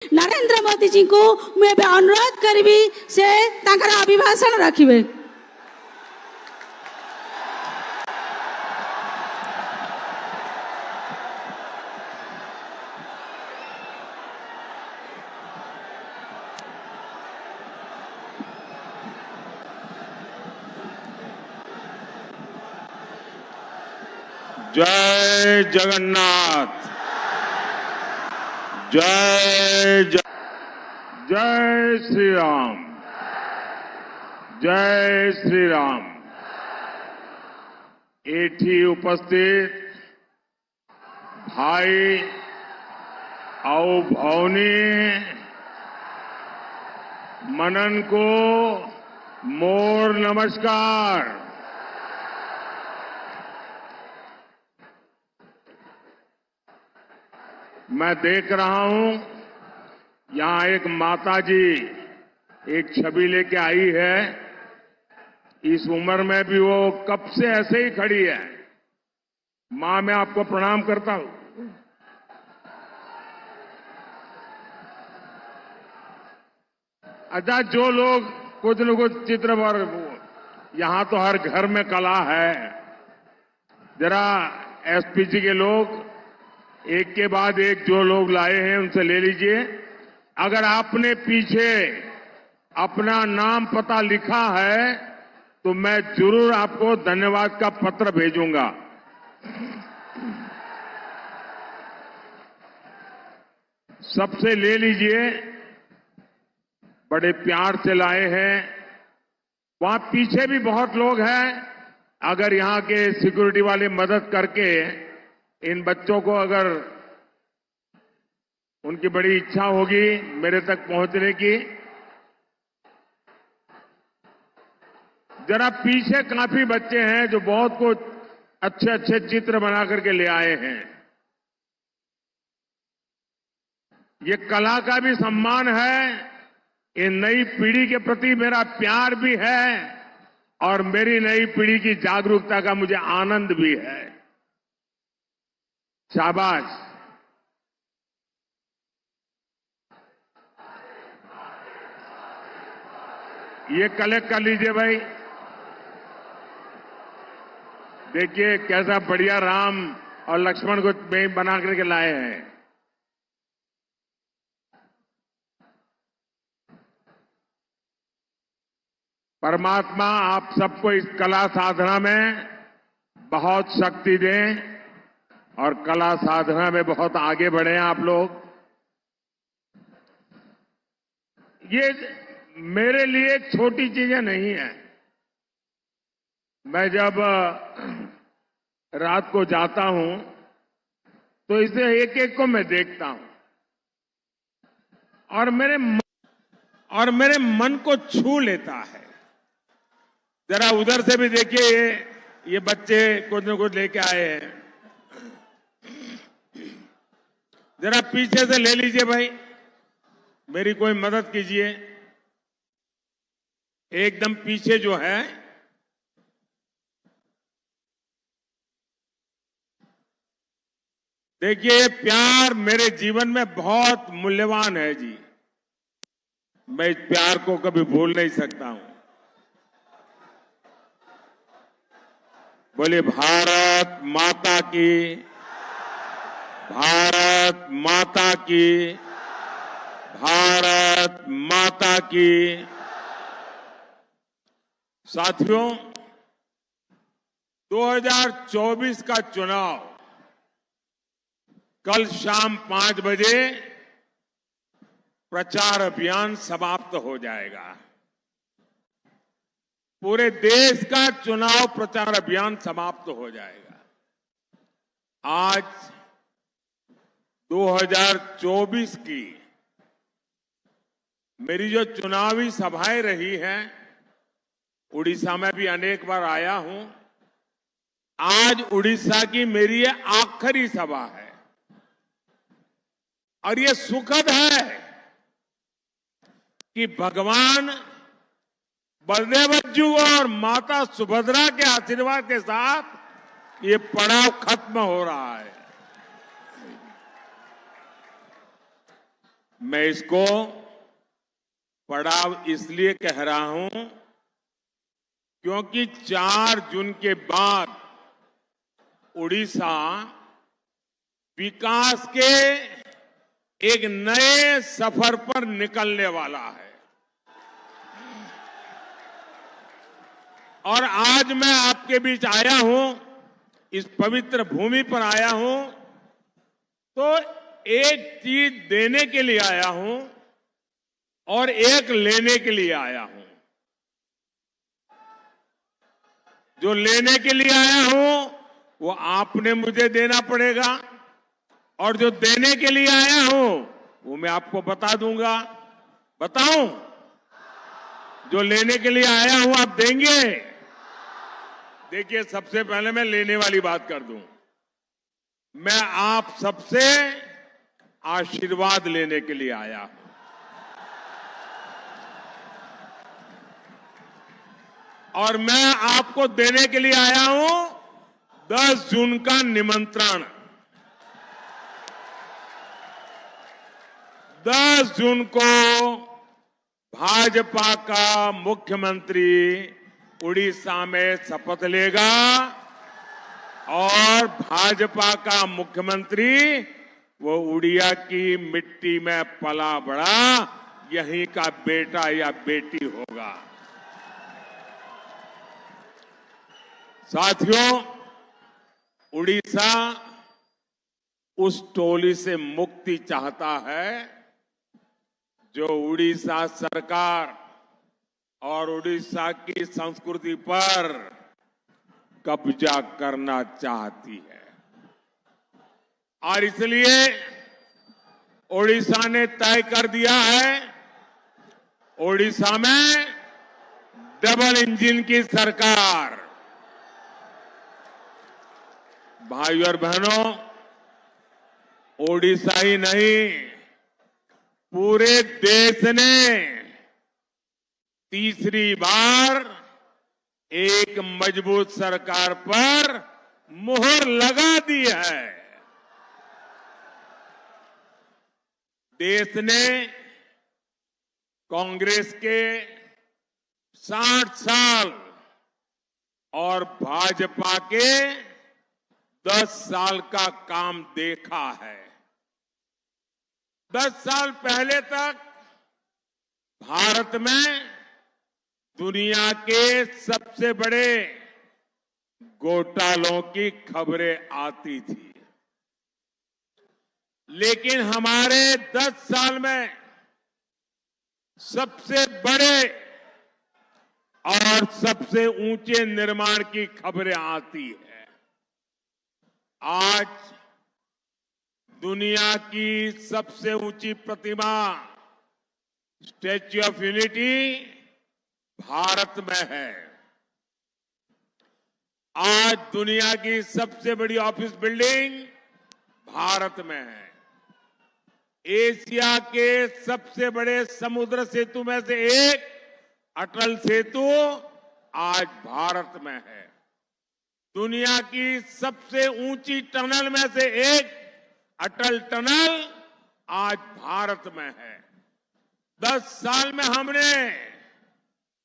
नरेंद्र मोदी जी को मुझे अनुरोध करी से अभिभाषण रखिए। जय जगन्नाथ, जय श्री राम, जय श्री राम। एठी उपस्थित भाई और भौनी मनन को मोर नमस्कार। मैं देख रहा हूं यहां एक माता जी एक छवि लेके आई है। इस उम्र में भी वो कब से ऐसे ही खड़ी है। मां, मैं आपको प्रणाम करता हूं। अच्छा, जो लोग कुछ न कुछ चित्र पर, यहां तो हर घर में कला है। जरा एसपीजी के लोग एक के बाद एक जो लोग लाए हैं उनसे ले लीजिए। अगर आपने पीछे अपना नाम पता लिखा है तो मैं जरूर आपको धन्यवाद का पत्र भेजूंगा। सबसे ले लीजिए, बड़े प्यार से लाए हैं। वहां पीछे भी बहुत लोग हैं। अगर यहां के सिक्योरिटी वाले मदद करके इन बच्चों को, अगर उनकी बड़ी इच्छा होगी मेरे तक पहुंचने की, जरा पीछे काफी बच्चे हैं जो बहुत कुछ अच्छे अच्छे चित्र बना करके ले आए हैं। ये कला का भी सम्मान है, ये नई पीढ़ी के प्रति मेरा प्यार भी है और मेरी नई पीढ़ी की जागरूकता का मुझे आनंद भी है। शाबाश। ये कलेक्ट कर लीजिए भाई। देखिए कैसा बढ़िया राम और लक्ष्मण को बना करके लाए हैं। परमात्मा आप सबको इस कला साधना में बहुत शक्ति दें और कला साधना में बहुत आगे बढ़े आप लोग। ये मेरे लिए छोटी चीजें नहीं है। मैं जब रात को जाता हूं तो इसे एक एक को मैं देखता हूं और मेरे मन को छू लेता है। जरा उधर से भी देखिए, ये बच्चे कुछ न कुछ लेके आए हैं। जरा पीछे से ले लीजिए भाई, मेरी कोई मदद कीजिए। एकदम पीछे जो है, देखिए, ये प्यार मेरे जीवन में बहुत मूल्यवान है जी। मैं इस प्यार को कभी भूल नहीं सकता हूं। बोलिए भारत माता की, भारत माता की, भारत माता की। साथियों, 2024 का चुनाव कल शाम 5 बजे प्रचार अभियान समाप्त हो जाएगा। पूरे देश का चुनाव प्रचार अभियान समाप्त हो जाएगा। आज 2024 की मेरी जो चुनावी सभाएं रही हैं, उड़ीसा में भी अनेक बार आया हूं। आज उड़ीसा की मेरी ये आखिरी सभा है और ये सुखद है कि भगवान बलदेव और माता सुभद्रा के आशीर्वाद के साथ ये पड़ाव खत्म हो रहा है। मैं इसको पड़ाव इसलिए कह रहा हूं क्योंकि 4 जून के बाद उड़ीसा विकास के एक नए सफर पर निकलने वाला है। और आज मैं आपके बीच आया हूं, इस पवित्र भूमि पर आया हूं, तो एक चीज देने के लिए आया हूं और एक लेने के लिए आया हूं। जो लेने के लिए आया हूं वो आपने मुझे देना पड़ेगा, और जो देने के लिए आया हूं वो मैं आपको बता दूंगा। बताऊं? जो लेने के लिए आया हूं आप देंगे? देखिए, सबसे पहले मैं लेने वाली बात कर दूं। मैं आप सबसे आशीर्वाद लेने के लिए आया हूं। और मैं आपको देने के लिए आया हूं 10 जून का निमंत्रण। 10 जून को भाजपा का मुख्यमंत्री उड़ीसा में शपथ लेगा और भाजपा का मुख्यमंत्री वो उड़िया की मिट्टी में पला बड़ा यहीं का बेटा या बेटी होगा। साथियों, उड़ीसा उस टोली से मुक्ति चाहता है जो उड़ीसा सरकार और उड़ीसा की संस्कृति पर कब्जा करना चाहती है। और इसलिए उड़ीसा ने तय कर दिया है, उड़ीसा में डबल इंजन की सरकार। भाइयों और बहनों, ओडिशा ही नहीं, पूरे देश ने तीसरी बार एक मजबूत सरकार पर मुहर लगा दी है। देश ने कांग्रेस के 60 साल और भाजपा के 10 साल का काम देखा है। 10 साल पहले तक भारत में दुनिया के सबसे बड़े घोटालों की खबरें आती थी, लेकिन हमारे 10 साल में सबसे बड़े और सबसे ऊंचे निर्माण की खबरें आती है। आज दुनिया की सबसे ऊंची प्रतिमा स्टैच्यू ऑफ यूनिटी भारत में है। आज दुनिया की सबसे बड़ी ऑफिस बिल्डिंग भारत में है। एशिया के सबसे बड़े समुद्र सेतु में से एक अटल सेतु आज भारत में है। दुनिया की सबसे ऊंची टनल में से एक अटल टनल आज भारत में है। 10 साल में हमने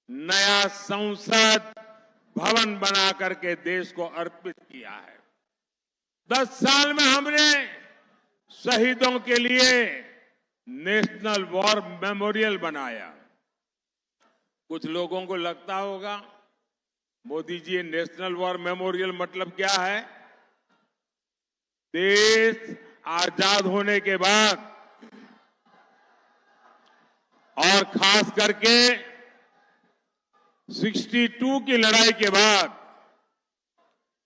नया संसद भवन बना करके देश को अर्पित किया है। 10 साल में हमने शहीदों के लिए नेशनल वॉर मेमोरियल बनाया। कुछ लोगों को लगता होगा, Modi ji, national war memorial मतलब क्या है? देश आजाद होने के बाद और खास करके 62 की लड़ाई के बाद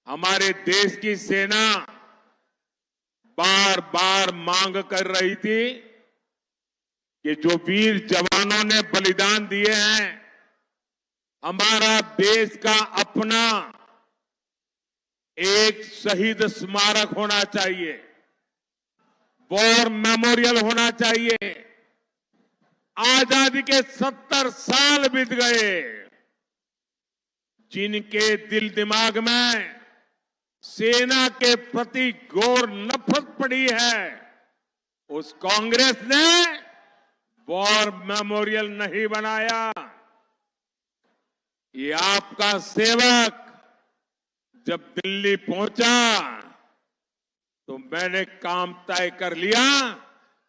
हमारे देश की सेना बार बार मांग कर रही थी कि जो वीर जवानों ने बलिदान दिए हैं, हमारा देश का अपना एक शहीद स्मारक होना चाहिए, वॉर मेमोरियल होना चाहिए। आजादी के 70 साल बीत गए, जिनके दिल दिमाग में सेना के प्रति घोर नफरत पड़ी है, उस कांग्रेस ने वॉर मेमोरियल नहीं बनाया। ये आपका सेवक जब दिल्ली पहुंचा तो मैंने काम तय कर लिया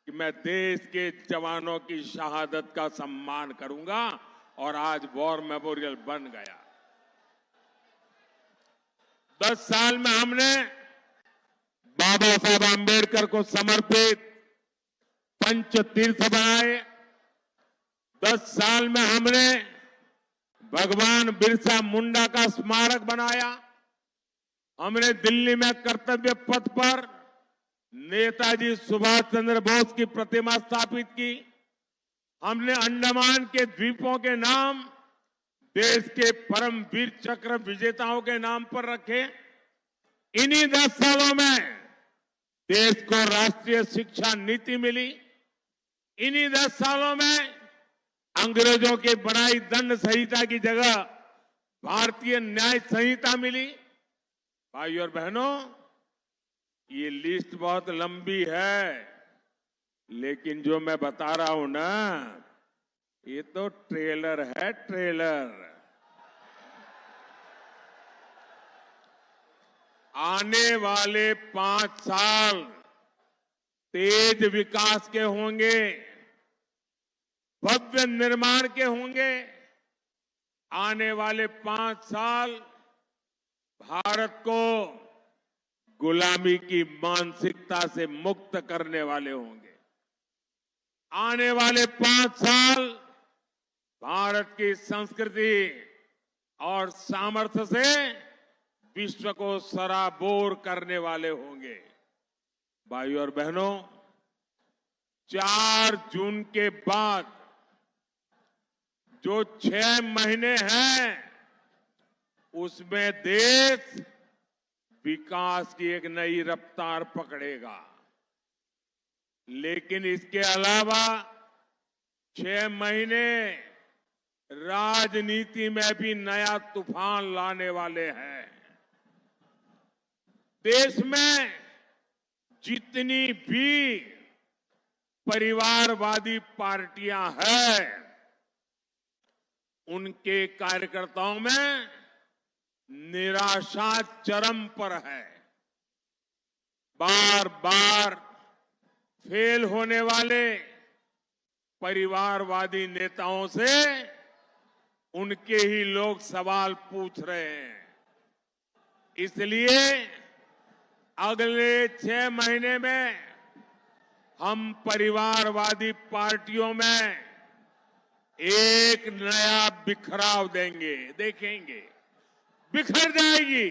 कि मैं देश के जवानों की शहादत का सम्मान करूंगा और आज वॉर मेमोरियल बन गया। 10 साल में हमने बाबा साहब आंबेडकर को समर्पित पंच तीर्थ बनाए। 10 साल में हमने भगवान बिरसा मुंडा का स्मारक बनाया। हमने दिल्ली में कर्तव्य पथ पर नेताजी सुभाष चंद्र बोस की प्रतिमा स्थापित की। हमने अंडमान के द्वीपों के नाम देश के परम वीर चक्र विजेताओं के नाम पर रखे। इन्हीं 10 सालों में देश को राष्ट्रीय शिक्षा नीति मिली। इन्हीं 10 सालों में अंग्रेजों की बनाई दंड संहिता की जगह भारतीय न्याय संहिता मिली। भाइयों और बहनों, ये लिस्ट बहुत लंबी है, लेकिन जो मैं बता रहा हूं ना, ये तो ट्रेलर है, ट्रेलर। आने वाले 5 साल तेज विकास के होंगे, भव्य निर्माण के होंगे। आने वाले 5 साल भारत को गुलामी की मानसिकता से मुक्त करने वाले होंगे। आने वाले 5 साल भारत की संस्कृति और सामर्थ्य से विश्व को सराबोर करने वाले होंगे। भाइयों और बहनों, 4 जून के बाद जो 6 महीने हैं, उसमें देश विकास की एक नई रफ्तार पकड़ेगा। लेकिन इसके अलावा 6 महीने राजनीति में भी नया तूफान लाने वाले हैं। देश में जितनी भी परिवारवादी पार्टियां हैं, उनके कार्यकर्ताओं में निराशा चरम पर है। बार बार फेल होने वाले परिवारवादी नेताओं से उनके ही लोग सवाल पूछ रहे हैं। इसलिए अगले 6 महीने में हम परिवारवादी पार्टियों में एक नया बिखराव देंगे, देखेंगे, बिखर जाएगी।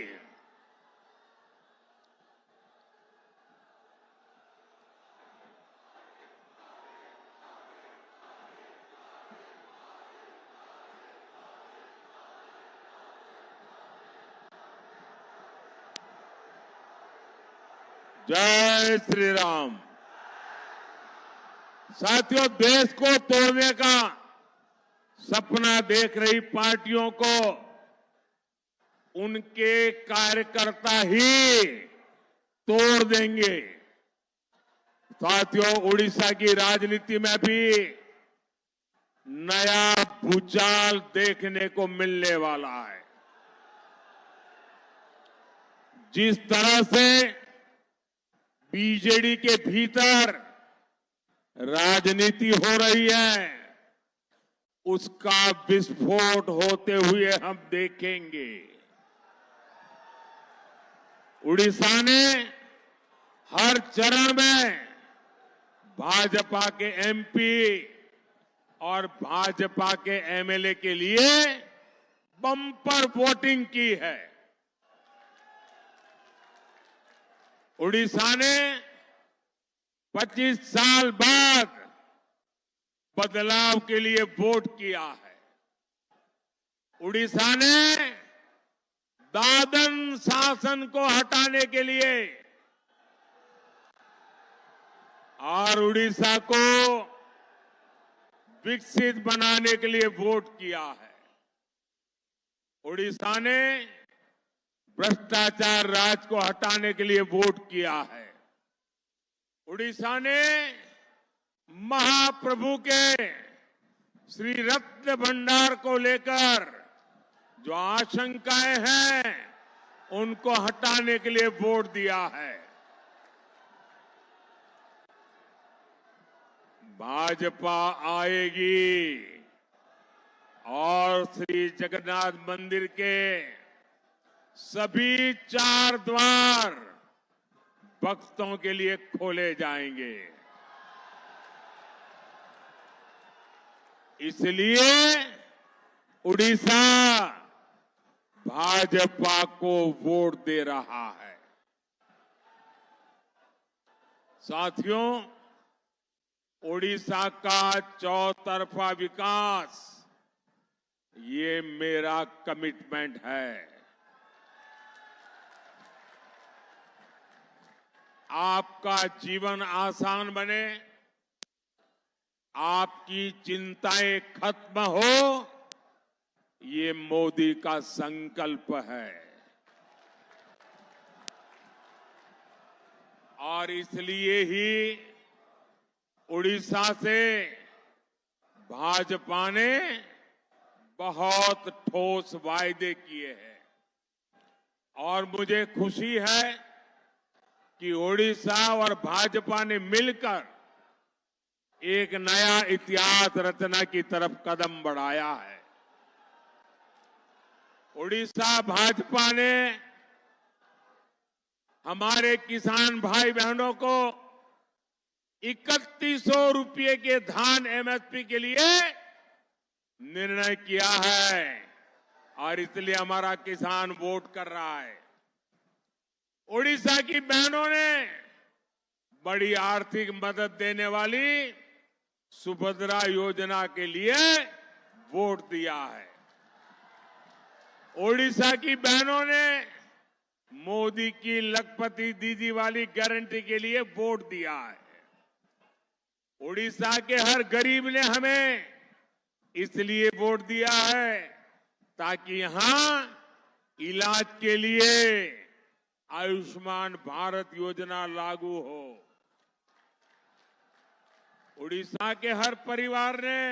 जय श्री राम। साथियों, देश को तोड़ने का सपना देख रही पार्टियों को उनके कार्यकर्ता ही तोड़ देंगे। साथियों, उड़ीसा की राजनीति में भी नया भूचाल देखने को मिलने वाला है। जिस तरह से बीजेडी के भीतर राजनीति हो रही है, उसका विस्फोट होते हुए हम देखेंगे। उड़ीसा ने हर चरण में भाजपा के एमपी और भाजपा के एमएलए के लिए बम्पर वोटिंग की है। उड़ीसा ने 25 साल बाद बदलाव के लिए वोट किया है। उड़ीसा ने दादन शासन को हटाने के लिए और उड़ीसा को विकसित बनाने के लिए वोट किया है। उड़ीसा ने भ्रष्टाचार राज को हटाने के लिए वोट किया है। उड़ीसा ने महाप्रभु के श्री रत्न भंडार को लेकर जो आशंकाएं हैं उनको हटाने के लिए वोट दिया है। भाजपा आएगी और श्री जगन्नाथ मंदिर के सभी 4 द्वार भक्तों के लिए खोले जाएंगे। इसलिए उड़ीसा भाजपा को वोट दे रहा है। साथियों, उड़ीसा का चौतरफा विकास ये मेरा कमिटमेंट है। आपका जीवन आसान बने, आपकी चिंताएं खत्म हो, ये मोदी का संकल्प है। और इसलिए ही उड़ीसा से भाजपा ने बहुत ठोस वायदे किए हैं और मुझे खुशी है कि उड़ीसा और भाजपा ने मिलकर एक नया इतिहास रचना की तरफ कदम बढ़ाया है। उड़ीसा भाजपा ने हमारे किसान भाई बहनों को 3100 रुपये के धान एमएसपी के लिए निर्णय किया है और इसलिए हमारा किसान वोट कर रहा है। उड़ीसा की बहनों ने बड़ी आर्थिक मदद देने वाली सुभद्रा योजना के लिए वोट दिया है। उड़ीसा की बहनों ने मोदी की लखपति दीदी वाली गारंटी के लिए वोट दिया है। उड़ीसा के हर गरीब ने हमें इसलिए वोट दिया है ताकि यहां इलाज के लिए आयुष्मान भारत योजना लागू हो। उड़ीसा के हर परिवार ने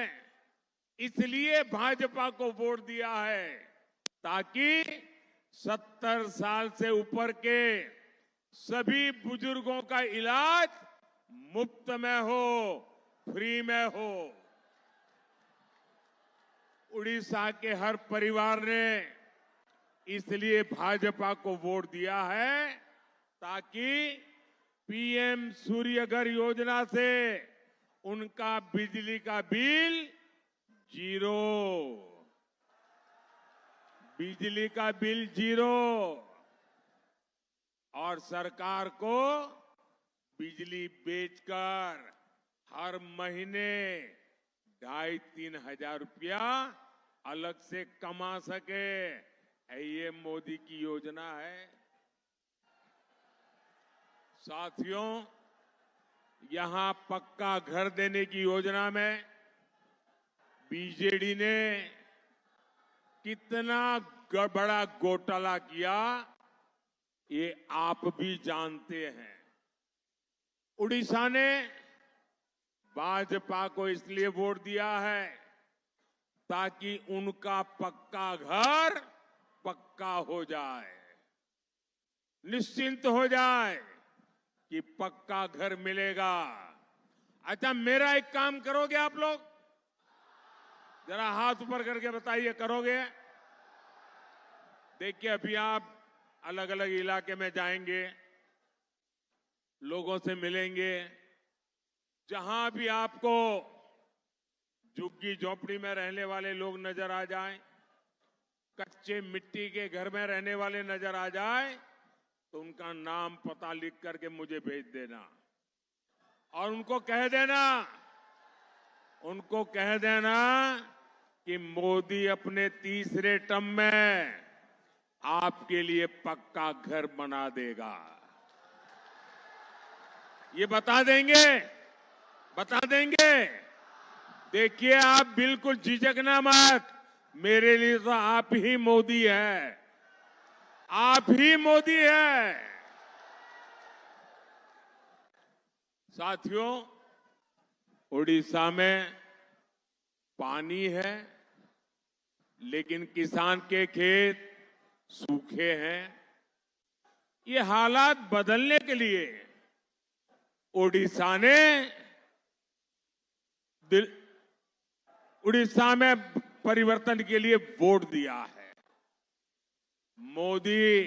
इसलिए भाजपा को वोट दिया है ताकि 70 साल से ऊपर के सभी बुजुर्गों का इलाज मुफ्त में हो, फ्री में हो। उड़ीसा के हर परिवार ने इसलिए भाजपा को वोट दिया है ताकि पीएम सूर्यघर योजना से उनका बिजली का बिल जीरो, बिजली का बिल जीरो और सरकार को बिजली बेचकर हर महीने 2,500-3 हजार रुपया अलग से कमा सके, ये मोदी की योजना है। साथियों, यहां पक्का घर देने की योजना में बीजेडी ने कितना बड़ा घोटाला किया ये आप भी जानते हैं। उड़ीसा ने भाजपा को इसलिए वोट दिया है ताकि उनका पक्का घर पक्का हो जाए, निश्चिंत हो जाए कि पक्का घर मिलेगा। अच्छा, मेरा एक काम करोगे आप लोग? जरा हाथ ऊपर करके बताइए, करोगे? देखिए, अभी आप अलग अलग इलाके में जाएंगे, लोगों से मिलेंगे, जहां भी आपको झुग्गी झोपड़ी में रहने वाले लोग नजर आ जाएं, कच्चे मिट्टी के घर में रहने वाले नजर आ जाए तो उनका नाम पता लिख करके मुझे भेज देना और उनको कह देना कि मोदी अपने तीसरे टर्म में आपके लिए पक्का घर बना देगा। ये बता देंगे। देखिए, आप बिल्कुल झिझकना मत, मेरे लिए तो आप ही मोदी है, आप ही मोदी है। साथियों, उड़ीसा में पानी है, लेकिन किसान के खेत सूखे हैं। ये हालात बदलने के लिए उड़ीसा में परिवर्तन के लिए वोट दिया है। मोदी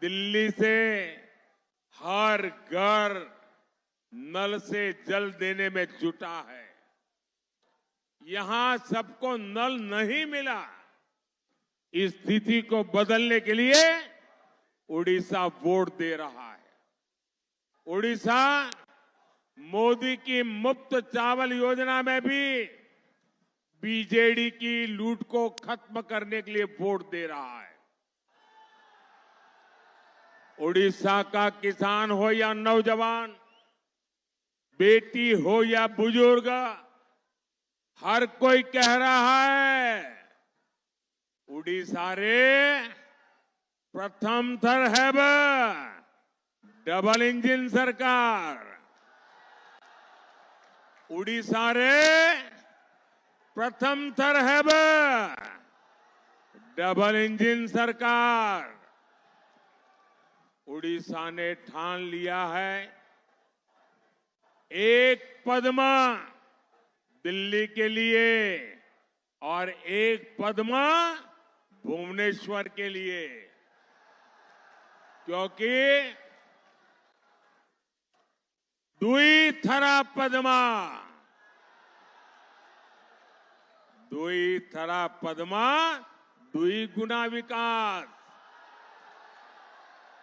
दिल्ली से हर घर नल से जल देने में जुटा है। यहां सबको नल नहीं मिला। इस स्थिति को बदलने के लिए उड़ीसा वोट दे रहा है। उड़ीसा मोदी की मुफ्त चावल योजना में भी बीजेडी की लूट को खत्म करने के लिए वोट दे रहा है। उड़ीसा का किसान हो या नौजवान, बेटी हो या बुजुर्ग, हर कोई कह रहा है, उड़ीसा रे प्रथम थर है डबल इंजन सरकार। उड़ीसा रे प्रथम थर है डबल इंजन सरकार। उड़ीसा ने ठान लिया है, एक पद्मा दिल्ली के लिए और एक पद्मा भुवनेश्वर के लिए, क्योंकि दुई थरा पद्मा, दुई थरा पद्मा दुई गुना विकास।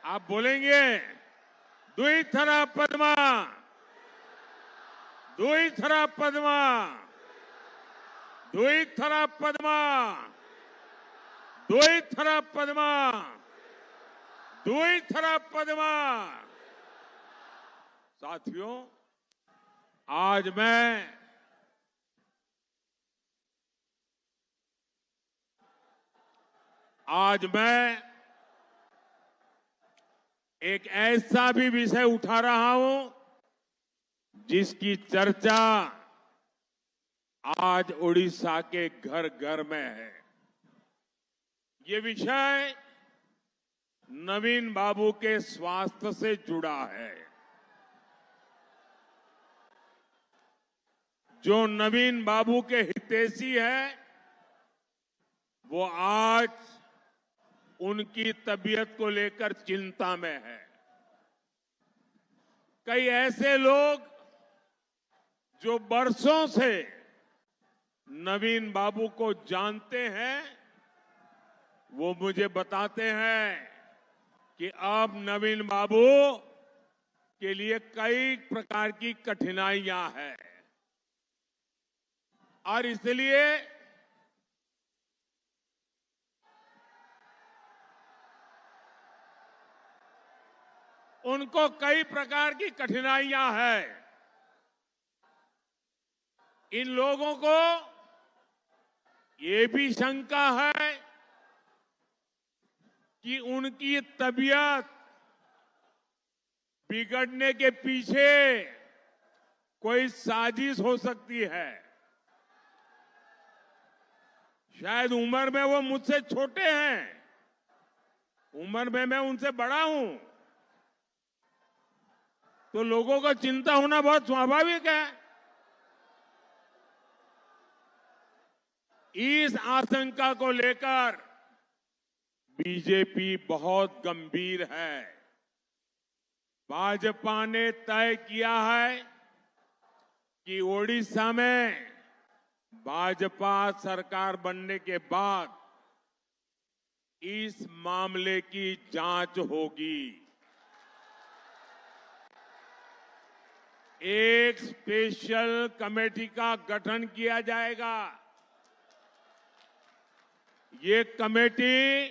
आप बोलेंगे दुई थरा पद्मा, दुई थरा पद्मा, दुई थरा पद्मा, दुई थरा पद्मा, दुई थरा पद्मा। साथियों, आज मैं एक ऐसा भी विषय उठा रहा हूं जिसकी चर्चा आज उड़ीसा के घर घर में है। ये विषय नवीन बाबू के स्वास्थ्य से जुड़ा है। जो नवीन बाबू के हितैषी है, वो आज उनकी तबीयत को लेकर चिंता में है। कई ऐसे लोग जो बरसों से नवीन बाबू को जानते हैं, वो मुझे बताते हैं कि अब नवीन बाबू के लिए कई प्रकार की कठिनाइयां हैं और इसलिए उनको कई प्रकार की कठिनाइयां हैं। इन लोगों को ये भी शंका है कि उनकी तबीयत बिगड़ने के पीछे कोई साजिश हो सकती है। शायद उम्र में वो मुझसे छोटे हैं, उम्र में मैं उनसे बड़ा हूं, तो लोगों को चिंता होना बहुत स्वाभाविक है। इस आशंका को लेकर बीजेपी बहुत गंभीर है। भाजपा ने तय किया है कि ओडिशा में भाजपा सरकार बनने के बाद इस मामले की जांच होगी। एक स्पेशल कमेटी का गठन किया जाएगा। ये कमेटी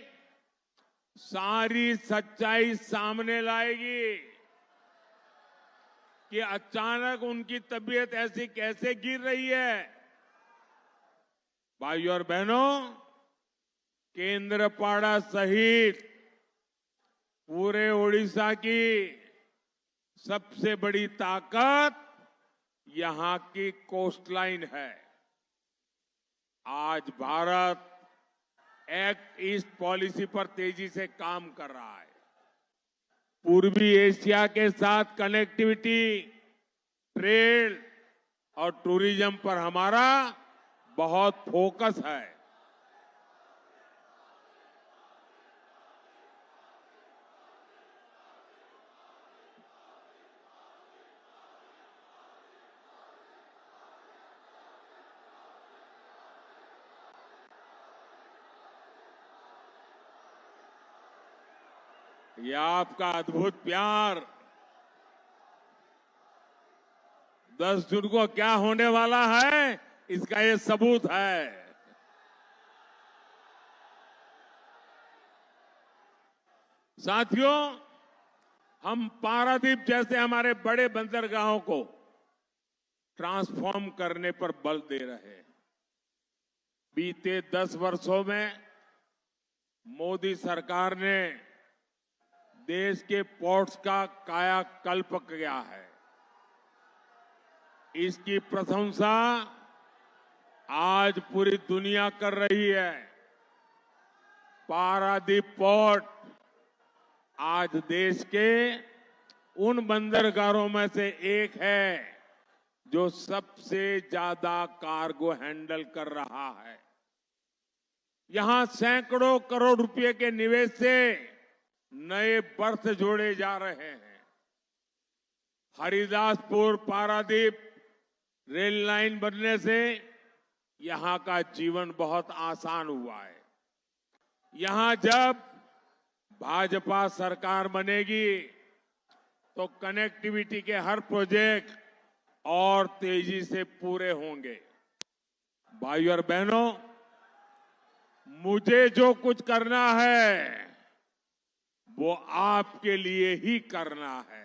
सारी सच्चाई सामने लाएगी कि अचानक उनकी तबीयत ऐसी कैसे गिर रही है। भाइयों और बहनों, केंद्रपाड़ा सहित पूरे ओडिशा की सबसे बड़ी ताकत यहां की कोस्टलाइन है। आज भारत एक्ट ईस्ट पॉलिसी पर तेजी से काम कर रहा है। पूर्वी एशिया के साथ कनेक्टिविटी, ट्रेड और टूरिज्म पर हमारा बहुत फोकस है। यह आपका अद्भुत प्यार 10 जून को क्या होने वाला है, इसका ये सबूत है। साथियों, हम पारादीप जैसे हमारे बड़े बंदरगाहों को ट्रांसफॉर्म करने पर बल दे रहे हैं। बीते 10 वर्षों में मोदी सरकार ने देश के पोर्ट्स का कायाकल्प किया है। इसकी प्रशंसा आज पूरी दुनिया कर रही है। पारादीप पोर्ट आज देश के उन बंदरगाहों में से एक है जो सबसे ज्यादा कार्गो हैंडल कर रहा है। यहां सैकड़ों करोड़ रुपए के निवेश से नए बर्थ जोड़े जा रहे हैं। हरिदासपुर पारादीप रेल लाइन बनने से यहां का जीवन बहुत आसान हुआ है। यहां जब भाजपा सरकार बनेगी तो कनेक्टिविटी के हर प्रोजेक्ट और तेजी से पूरे होंगे। भाइयों और बहनों, मुझे जो कुछ करना है वो आपके लिए ही करना है।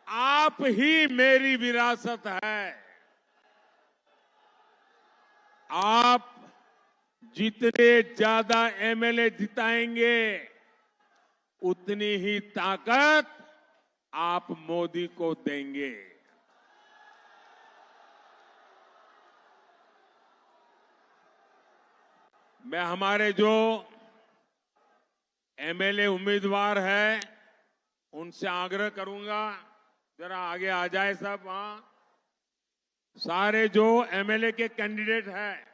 आप ही मेरी विरासत है। आप जितने ज्यादा एमएलए जिताएंगे उतनी ही ताकत आप मोदी को देंगे। मैं हमारे जो एमएलए उम्मीदवार हैं उनसे आग्रह करूंगा, जरा आगे आ जाए सब। वहां सारे जो एमएलए के कैंडिडेट हैं,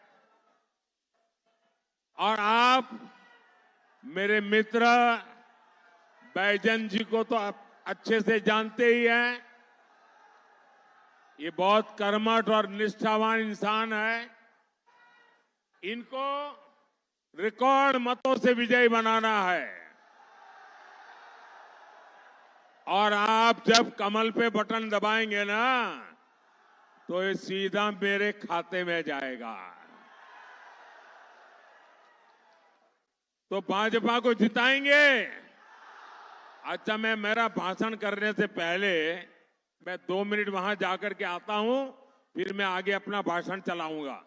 और आप मेरे मित्र बैजन जी को तो आप अच्छे से जानते ही हैं। ये बहुत कर्मठ और निष्ठावान इंसान है। इनको रिकॉर्ड मतों से विजयी बनाना है। और आप जब कमल पे बटन दबाएंगे ना तो ये सीधा मेरे खाते में जाएगा। तो भाजपा को जिताएंगे। अच्छा, मैं मेरा भाषण करने से पहले मैं 2 मिनट वहां जाकर के आता हूं, फिर मैं आगे अपना भाषण चलाऊंगा।